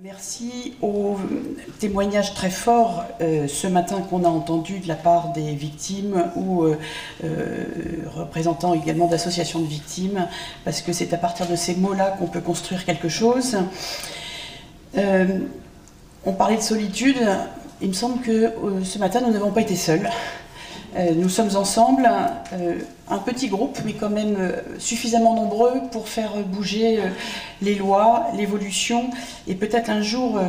Merci aux témoignages très forts ce matin qu'on a entendus de la part des victimes ou représentants également d'associations de victimes, parce que c'est à partir de ces mots-là qu'on peut construire quelque chose. On parlait de solitude, il me semble que ce matin nous n'avons pas été seuls. Nous sommes ensemble, un petit groupe, mais quand même suffisamment nombreux pour faire bouger les lois, l'évolution, et peut-être un jour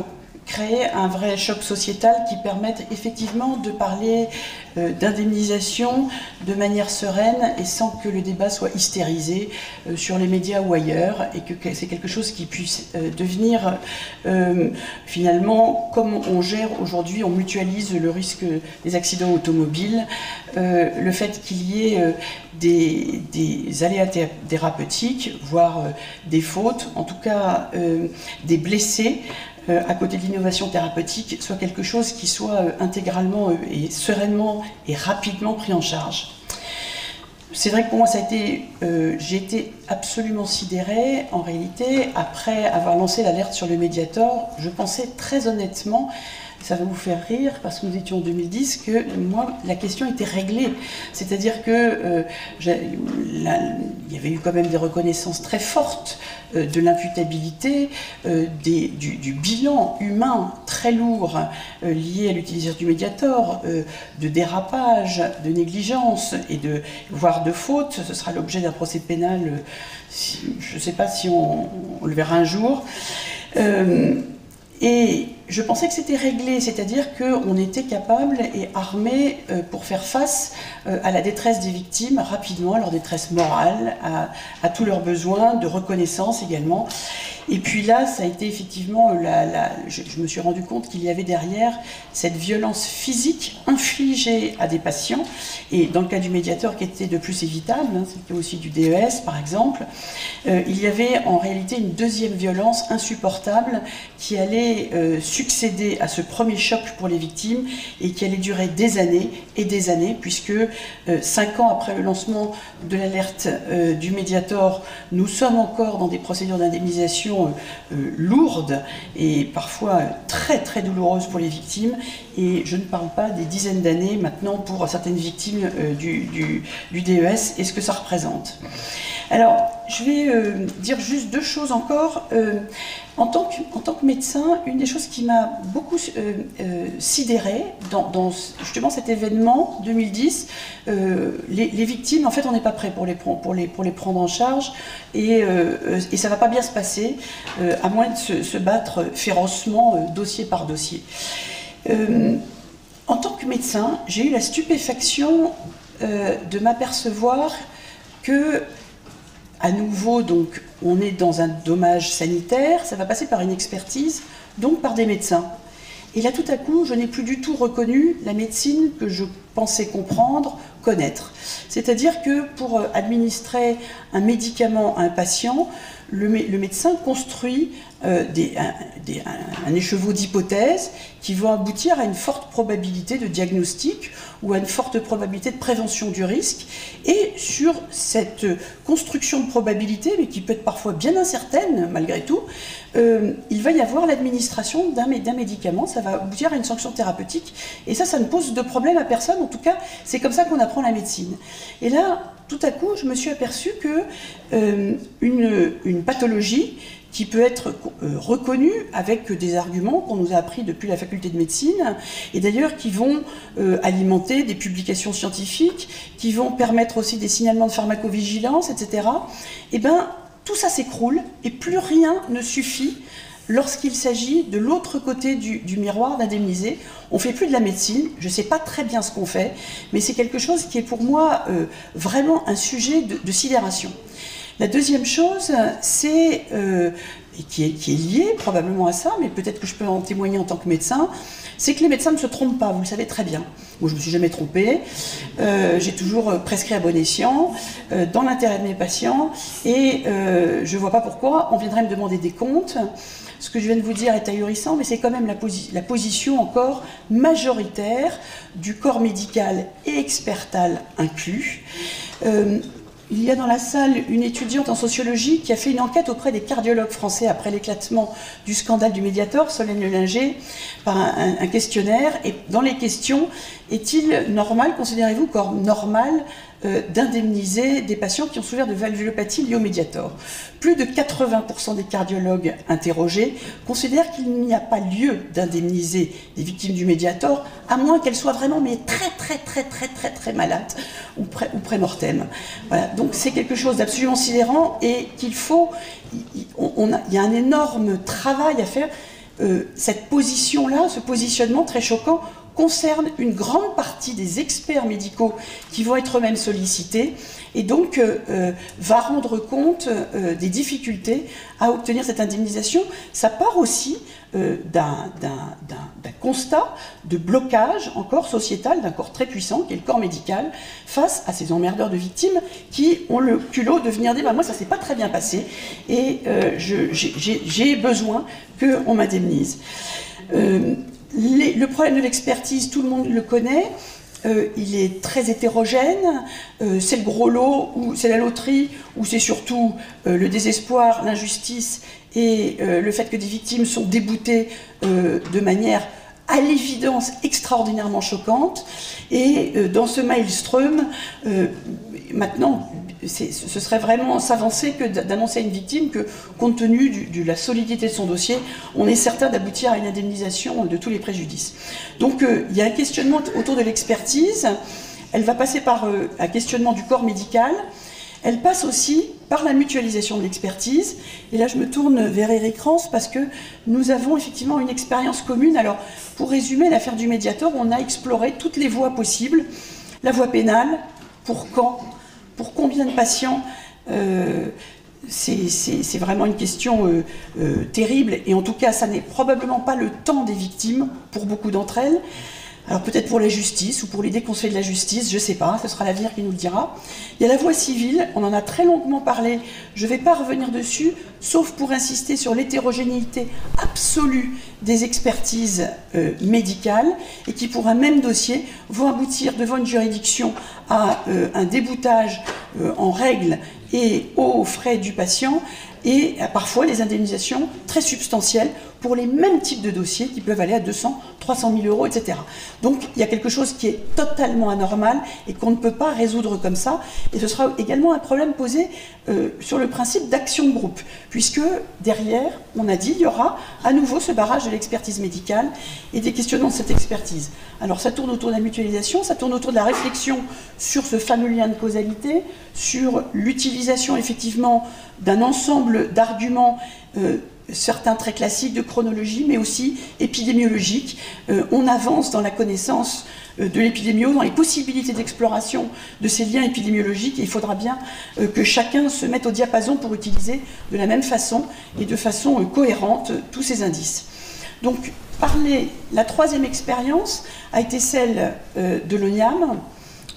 créer un vrai choc sociétal qui permette effectivement de parler d'indemnisation de manière sereine et sans que le débat soit hystérisé sur les médias ou ailleurs, et que c'est quelque chose qui puisse devenir finalement, comme on gère aujourd'hui, on mutualise le risque des accidents automobiles, le fait qu'il y ait des aléas thérapeutiques, voire des fautes, en tout cas des blessés, à côté de l'innovation thérapeutique, soit quelque chose qui soit intégralement et sereinement et rapidement pris en charge. C'est vrai que pour moi, j'ai été absolument sidérée, en réalité, après avoir lancé l'alerte sur le Mediator. Je pensais très honnêtement, ça va vous faire rire, parce que nous étions en 2010, que moi, la question était réglée. C'est-à-dire que il y avait eu quand même des reconnaissances très fortes de l'imputabilité, du bilan humain très lourd lié à l'utilisation du Mediator, de dérapage, de négligence, et voire de faute. Ce sera l'objet d'un procès pénal, je ne sais pas si on le verra un jour. Et je pensais que c'était réglé, c'est-à-dire qu'on était capable et armé pour faire face à la détresse des victimes rapidement, à leur détresse morale, à tous leurs besoins, de reconnaissance également. Et puis là, ça a été effectivement, je me suis rendu compte qu'il y avait derrière cette violence physique infligée à des patients, et dans le cas du Mediator qui était de plus évitable, hein, c'était aussi du DES par exemple, il y avait en réalité une deuxième violence insupportable qui allait succéder à ce premier choc pour les victimes et qui allait durer des années et des années, puisque 5 ans après le lancement de l'alerte du Mediator, nous sommes encore dans des procédures d'indemnisation lourdes et parfois très très douloureuses pour les victimes, et je ne parle pas des dizaines d'années maintenant pour certaines victimes du DES et ce que ça représente. Alors, je vais dire juste deux choses encore. En tant que médecin, une des choses qui m'a beaucoup sidérée dans justement cet événement 2010, les victimes, en fait, on n'est pas prêt pour les prendre en charge, et ça ne va pas bien se passer, à moins de se battre férocement dossier par dossier. En tant que médecin, j'ai eu la stupéfaction de m'apercevoir que, à nouveau, donc, on est dans un dommage sanitaire, ça va passer par une expertise, donc par des médecins. Et là, tout à coup, je n'ai plus du tout reconnu la médecine que je pensais comprendre, connaître. C'est-à-dire que pour administrer un médicament à un patient, le médecin construit un écheveau d'hypothèses qui vont aboutir à une forte probabilité de diagnostic ou à une forte probabilité de prévention du risque. Et sur cette construction de probabilité, mais qui peut être parfois bien incertaine malgré tout, il va y avoir l'administration d'un médicament, ça va aboutir à une sanction thérapeutique, et ça ne pose de problème à personne. En tout cas, c'est comme ça qu'on apprend la médecine. Et là, tout à coup, je me suis aperçue que une pathologie qui peut être reconnue avec des arguments qu'on nous a appris depuis la faculté de médecine, et d'ailleurs qui vont alimenter des publications scientifiques, qui vont permettre aussi des signalements de pharmacovigilance, etc. Et bien, tout ça s'écroule, et plus rien ne suffit lorsqu'il s'agit de l'autre côté du miroir d'indemniser. On ne fait plus de la médecine, je ne sais pas très bien ce qu'on fait, mais c'est quelque chose qui est pour moi vraiment un sujet de sidération. La deuxième chose, c'est, et qui est liée probablement à ça, mais peut-être que je peux en témoigner en tant que médecin, c'est que les médecins ne se trompent pas, vous le savez très bien. Moi, je ne me suis jamais trompée, j'ai toujours prescrit à bon escient, dans l'intérêt de mes patients, et je ne vois pas pourquoi on viendrait me demander des comptes. Ce que je viens de vous dire est ahurissant, mais c'est quand même la position encore majoritaire du corps médical et expertal inclus. il y a dans la salle une étudiante en sociologie qui a fait une enquête auprès des cardiologues français après l'éclatement du scandale du Mediator, Solène Lelinger, par un questionnaire. Et dans les questions, est-il normal, considérez-vous comme normal, d'indemniser des patients qui ont souffert de valvulopathie liée au Mediator? Plus de 80% des cardiologues interrogés considèrent qu'il n'y a pas lieu d'indemniser des victimes du Mediator, à moins qu'elles soient vraiment mais très malades ou pré-mortem. Voilà. Donc c'est quelque chose d'absolument sidérant et qu'il faut... Il y a un énorme travail à faire. Cette position-là, ce positionnement très choquant, concerne une grande partie des experts médicaux qui vont être eux-mêmes sollicités et donc va rendre compte des difficultés à obtenir cette indemnisation. Ça part aussi d'un constat de blocage encore sociétal d'un corps très puissant qui est le corps médical face à ces emmerdeurs de victimes qui ont le culot de venir dire bah, moi ça s'est pas très bien passé et j'ai besoin qu'on m'indemnise. Le problème de l'expertise, tout le monde le connaît, il est très hétérogène, c'est le gros lot, ou c'est la loterie, ou c'est surtout le désespoir, l'injustice et le fait que des victimes sont déboutées de manière à l'évidence extraordinairement choquante. Et dans ce maelstrom, maintenant, ce serait vraiment s'avancer que d'annoncer à une victime que, compte tenu de la solidité de son dossier, on est certain d'aboutir à une indemnisation de tous les préjudices. Donc il y a un questionnement autour de l'expertise, elle va passer par un questionnement du corps médical, elle passe aussi par la mutualisation de l'expertise. Et là, je me tourne vers Eric Rance parce que nous avons effectivement une expérience commune. Alors, pour résumer l'affaire du Mediator, on a exploré toutes les voies possibles. La voie pénale, pour quand ? Pour combien de patients c'est vraiment une question terrible. Et en tout cas, ça n'est probablement pas le temps des victimes pour beaucoup d'entre elles. Alors peut-être pour la justice ou pour l'idée qu'on se fait de la justice, je ne sais pas, ce sera l'avenir qui nous le dira. Il y a la voie civile, on en a très longuement parlé, je ne vais pas revenir dessus, sauf pour insister sur l'hétérogénéité absolue des expertises médicales et qui, pour un même dossier, vont aboutir devant une juridiction à un déboutage en règle et aux frais du patient et parfois des indemnisations très substantielles pour les mêmes types de dossiers qui peuvent aller à 200, 300 000 euros, etc. Donc il y a quelque chose qui est totalement anormal et qu'on ne peut pas résoudre comme ça. Et ce sera également un problème posé sur le principe d'action de groupe, puisque derrière, on a dit, il y aura à nouveau ce barrage de l'expertise médicale et des questionnements de cette expertise. Alors ça tourne autour de la mutualisation, ça tourne autour de la réflexion sur ce fameux lien de causalité, sur l'utilisation effectivement d'un ensemble d'arguments certains très classiques de chronologie, mais aussi épidémiologiques. On avance dans la connaissance de l'épidémio, dans les possibilités d'exploration de ces liens épidémiologiques, et il faudra bien que chacun se mette au diapason pour utiliser de la même façon et de façon cohérente tous ces indices. Donc, la troisième expérience a été celle de l'ONIAM,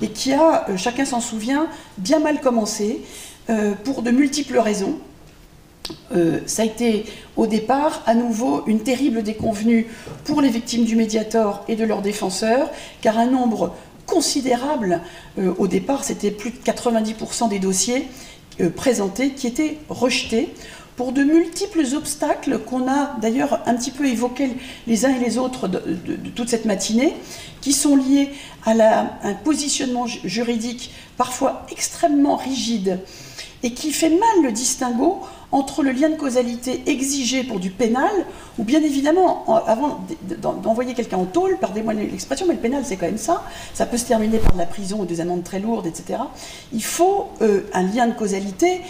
et qui a, chacun s'en souvient, bien mal commencé, pour de multiples raisons. Ça a été au départ à nouveau une terrible déconvenue pour les victimes du Mediator et de leurs défenseurs, car un nombre considérable, au départ c'était plus de 90% des dossiers présentés qui étaient rejetés pour de multiples obstacles qu'on a d'ailleurs un petit peu évoqués les uns et les autres de toute cette matinée, qui sont liés à un positionnement juridique parfois extrêmement rigide et qui fait mal le distinguo entre le lien de causalité exigé pour du pénal, ou bien évidemment, avant d'envoyer quelqu'un en tôle, pardonnez-moi l'expression, mais le pénal c'est quand même ça, ça peut se terminer par de la prison ou des amendes très lourdes, etc. Il faut un lien de causalité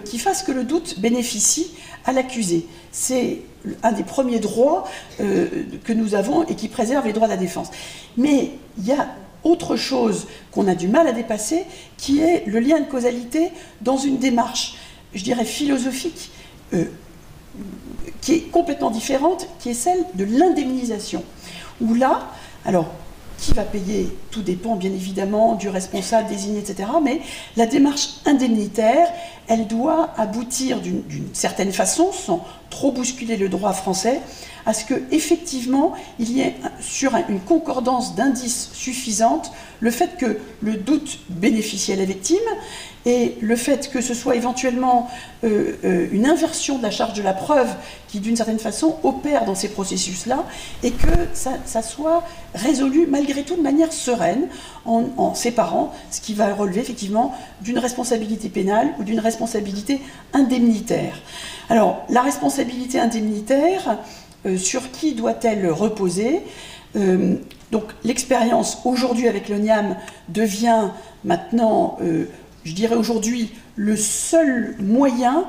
qui fasse que le doute bénéficie à l'accusé. C'est un des premiers droits que nous avons et qui préserve les droits de la défense. Mais il y a autre chose qu'on a du mal à dépasser, qui est le lien de causalité dans une démarche, je dirais philosophique, qui est complètement différente, qui est celle de l'indemnisation. Où là, alors, qui va payer? Tout dépend bien évidemment du responsable désigné, etc. Mais la démarche indemnitaire, elle doit aboutir d'une certaine façon, sans trop bousculer le droit français, à ce qu'effectivement, il y ait sur une concordance d'indices suffisante le fait que le doute bénéficie à la victime et le fait que ce soit éventuellement une inversion de la charge de la preuve qui, d'une certaine façon, opère dans ces processus-là, et que ça soit résolu malgré tout de manière sereine, en séparant ce qui va relever effectivement d'une responsabilité pénale ou d'une responsabilité indemnitaire. Alors, la responsabilité indemnitaire, sur qui doit-elle reposer? Donc l'expérience aujourd'hui avec l'ONIAM devient maintenant, je dirais aujourd'hui, le seul moyen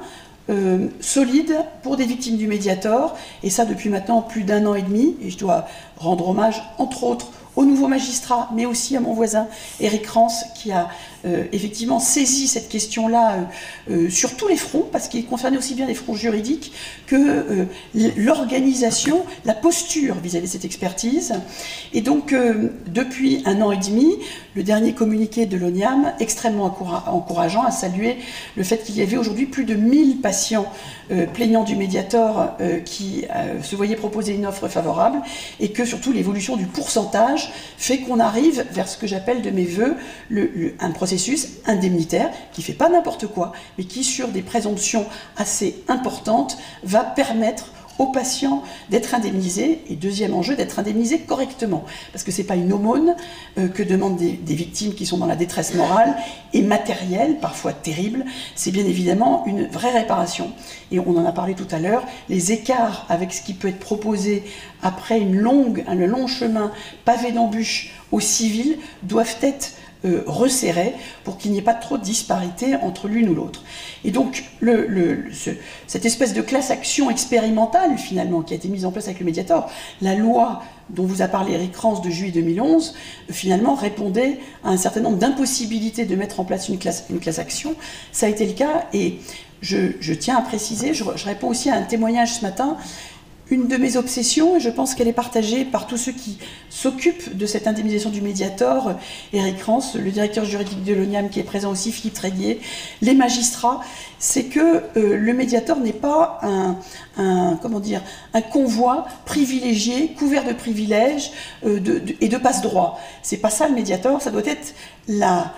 solide pour des victimes du Mediator, et ça depuis maintenant plus d'1 an et demi, et je dois rendre hommage entre autres au nouveau magistrat, mais aussi à mon voisin Eric Rance, qui a effectivement saisi cette question-là sur tous les fronts, parce qu'il concernait aussi bien les fronts juridiques que l'organisation, la posture vis-à-vis de cette expertise. Et donc, depuis 1 an et demi, le dernier communiqué de l'ONIAM, extrêmement encourageant, a salué le fait qu'il y avait aujourd'hui plus de 1000 patients plaignants du Mediator qui se voyaient proposer une offre favorable, et que surtout l'évolution du pourcentage fait qu'on arrive vers ce que j'appelle de mes voeux un processus indemnitaire qui ne fait pas n'importe quoi, mais qui, sur des présomptions assez importantes, va permettre aux patients d'être indemnisés, et deuxième enjeu, d'être indemnisés correctement. Parce que ce n'est pas une aumône que demandent des victimes qui sont dans la détresse morale et matérielle, parfois terrible, c'est bien évidemment une vraie réparation. Et on en a parlé tout à l'heure, les écarts avec ce qui peut être proposé après un long chemin pavé d'embûches au civil doivent être resserrés pour qu'il n'y ait pas trop de disparité entre l'une ou l'autre. Et donc, cette espèce de classe action expérimentale, finalement, qui a été mise en place avec le Mediator, la loi dont vous a parlé Eric Rance de juillet 2011, finalement répondait à un certain nombre d'impossibilités de mettre en place une classe action. Ça a été le cas, et je tiens à préciser, je réponds aussi à un témoignage ce matin. Une de mes obsessions, et je pense qu'elle est partagée par tous ceux qui s'occupent de cette indemnisation du Mediator, Eric Rance, le directeur juridique de l'ONIAM qui est présent aussi, Philippe Tréguier, les magistrats, c'est que le Mediator n'est pas un convoi privilégié, couvert de privilèges et de passe-droit. C'est pas ça le Mediator, ça doit être la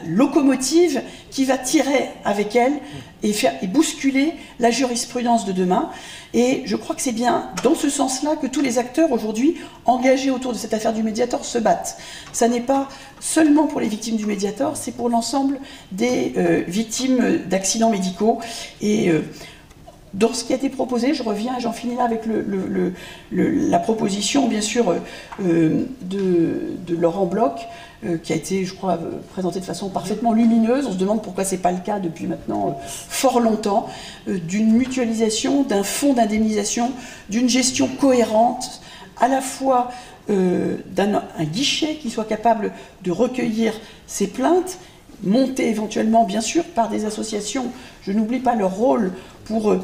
locomotive qui va tirer avec elle et bousculer la jurisprudence de demain. Et je crois que c'est bien dans ce sens-là que tous les acteurs aujourd'hui engagés autour de cette affaire du Mediator se battent. Ça n'est pas seulement pour les victimes du Mediator, c'est pour l'ensemble des victimes d'accidents médicaux. Et dans ce qui a été proposé, je reviens, j'en finis là avec la proposition, bien sûr, de Laurent Bloch, qui a été, je crois, présentée de façon parfaitement lumineuse. On se demande pourquoi ce n'est pas le cas depuis maintenant fort longtemps, d'une mutualisation, d'un fonds d'indemnisation, d'une gestion cohérente, à la fois d'un guichet qui soit capable de recueillir ces plaintes, monté éventuellement, bien sûr, par des associations. Je n'oublie pas leur rôle pour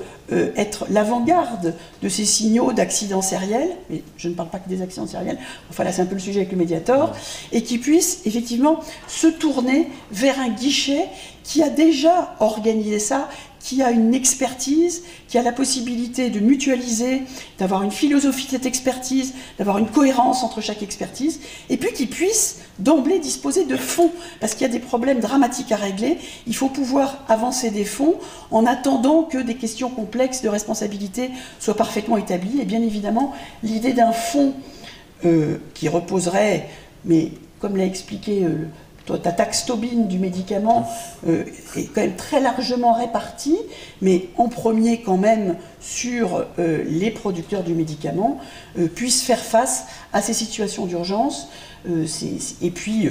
être l'avant-garde de ces signaux d'accidents sériels, mais je ne parle pas que des accidents sériels, enfin là c'est un peu le sujet avec le Mediator, et qui puissent effectivement se tourner vers un guichet qui a déjà organisé ça, qui a une expertise, qui a la possibilité de mutualiser, d'avoir une philosophie de cette expertise, d'avoir une cohérence entre chaque expertise, et puis qui puisse d'emblée disposer de fonds, parce qu'il y a des problèmes dramatiques à régler. Il faut pouvoir avancer des fonds en attendant que des questions complexes de responsabilité soient parfaitement établies. Et bien évidemment, l'idée d'un fonds qui reposerait, mais comme l'a expliqué ta taxe Tobin du médicament est quand même très largement répartie, mais en premier quand même sur les producteurs du médicament, puissent faire face à ces situations d'urgence, et puis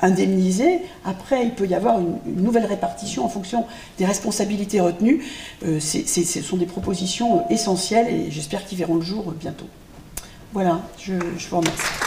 indemniser. Après, il peut y avoir une nouvelle répartition en fonction des responsabilités retenues. Ce sont des propositions essentielles, et j'espère qu'ils verront le jour bientôt. Voilà, je vous remercie.